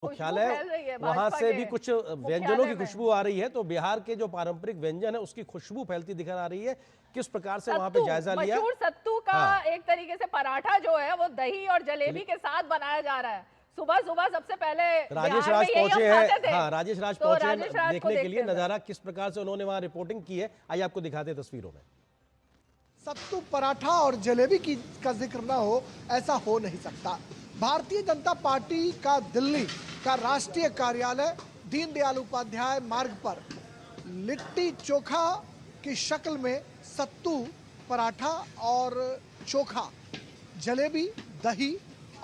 मुख्यालय वहां से भी कुछ व्यंजनों की खुशबू आ रही है। तो बिहार के जो पारंपरिक व्यंजन है उसकी खुशबू फैलती दिखर आ रही है। किस प्रकार से वहां पे जायजा लिया? मशहूर सत्तू का हाँ। एक तरीके से पराठा जो है वो दही और जलेबी के साथ बनाया जा रहा है। सुबह सुबह सबसे पहले राजेश राज पहुंचे हैं। हाँ, राजेश राज पहुंचे हैं देखने के लिए नजारा किस प्रकार से उन्होंने वहां रिपोर्टिंग की है। आइए आपको दिखाते हैं तस्वीरों में। सत्तू पराठा और जलेबी का जिक्र ना हो, ऐसा हो नहीं सकता। भारतीय जनता पार्टी का दिल्ली का राष्ट्रीय कार्यालय दीनदयाल उपाध्याय मार्ग पर लिट्टी चोखा की शक्ल में सत्तू पराठा और चोखा, जलेबी, दही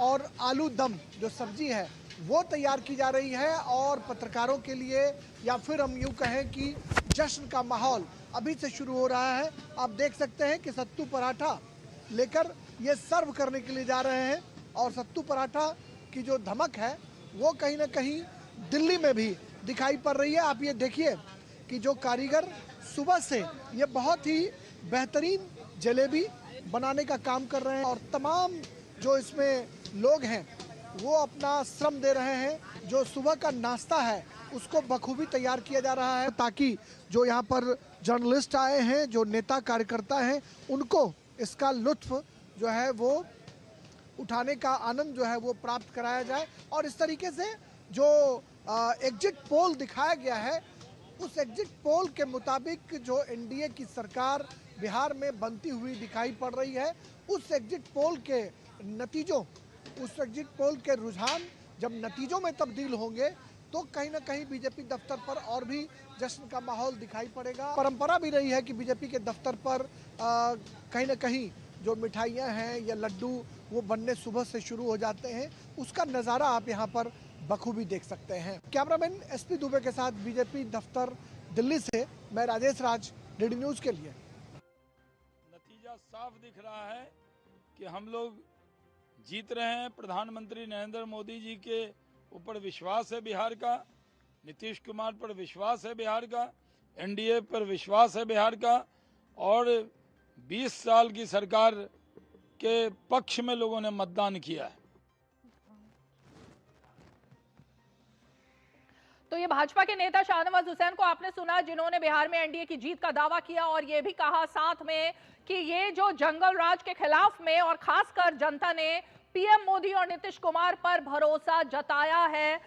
और आलू दम जो सब्जी है वो तैयार की जा रही है। और पत्रकारों के लिए या फिर हम यूँ कहें कि जश्न का माहौल अभी से शुरू हो रहा है। आप देख सकते हैं कि सत्तू पराठा लेकर ये सर्व करने के लिए जा रहे हैं। और सत्तू पराठा की जो धमक है वो कहीं ना कहीं दिल्ली में भी दिखाई पड़ रही है। आप ये देखिए कि जो कारीगर सुबह से ये बहुत ही बेहतरीन जलेबी बनाने का काम कर रहे हैं और तमाम जो इसमें लोग हैं वो अपना श्रम दे रहे हैं। जो सुबह का नाश्ता है उसको बखूबी तैयार किया जा रहा है ताकि जो यहाँ पर जर्नलिस्ट आए हैं, जो नेता कार्यकर्ता हैं, उनको इसका लुत्फ जो है वो उठाने का आनंद जो है वो प्राप्त कराया जाए। और इस तरीके से जो एग्जिट पोल दिखाया गया है उस एग्जिट पोल के मुताबिक जो एनडीए की सरकार बिहार में बनती हुई दिखाई पड़ रही है, उस एग्जिट पोल के नतीजों, उस एग्जिट पोल के रुझान जब नतीजों में तब्दील होंगे तो कहीं ना कहीं बीजेपी दफ्तर पर और भी जश्न का माहौल दिखाई पड़ेगा। परंपरा भी रही है कि बीजेपी के दफ्तर पर कहीं ना कहीं जो मिठाइयाँ हैं या लड्डू वो बनने सुबह से शुरू हो जाते हैं। उसका नज़ारा आप यहाँ पर बखूबी देख सकते हैं। कैमरामैन एसपी दुबे के साथ बीजेपी दफ्तर दिल्ली से मैं राजेश राज, डीडी न्यूज़ के लिए। नतीजा साफ दिख रहा है कि हम लोग जीत रहे हैं। प्रधानमंत्री नरेंद्र मोदी जी के ऊपर विश्वास है बिहार का, नीतीश कुमार पर विश्वास है बिहार का, एनडीए पर विश्वास है बिहार का और 20 साल की सरकार के पक्ष में लोगों ने मतदान किया है। तो ये भाजपा के नेता शाहनवाज हुसैन को आपने सुना, जिन्होंने बिहार में एनडीए की जीत का दावा किया और ये भी कहा साथ में कि ये जो जंगल राज के खिलाफ में और खासकर जनता ने पीएम मोदी और नीतीश कुमार पर भरोसा जताया है।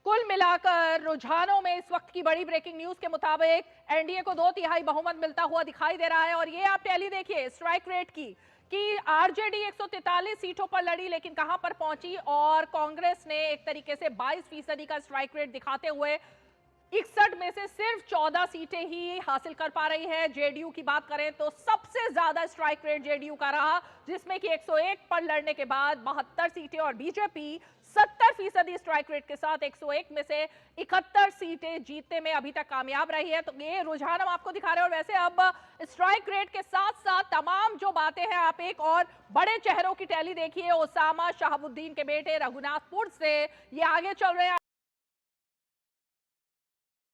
कुल मिलाकर रुझानों में इस वक्त की बड़ी ब्रेकिंग न्यूज के मुताबिक एनडीए को 2/3 बहुमत मिलता हुआ दिखाई दे रहा है। और ये आप टैली देखिए स्ट्राइक रेट की कि आरजेडी 143 सीटों पर लड़ी लेकिन कहां पर पहुंची, और कांग्रेस ने एक तरीके से 22% का स्ट्राइक रेट दिखाते हुए 61 में से सिर्फ 14 सीटें ही हासिल कर पा रही है। जेडीयू की बात करें तो सबसे ज्यादा स्ट्राइक रेट जेडीयू का रहा, जिसमें कि 101 पर लड़ने के बाद 72 सीटें, और बीजेपी 70% स्ट्राइक रेट के साथ 101 में से 71 सीटें जीतने में अभी तक कामयाब रही है। तो ये रुझान हम आपको दिखा रहे हैं। और वैसे अब स्ट्राइक रेट के साथ साथ तमाम जो बातें हैं, आप एक और बड़े चेहरों की टैली देखिए। ओसामा शहाबुद्दीन के बेटे रघुनाथपुर से ये आगे चल रहे हैं।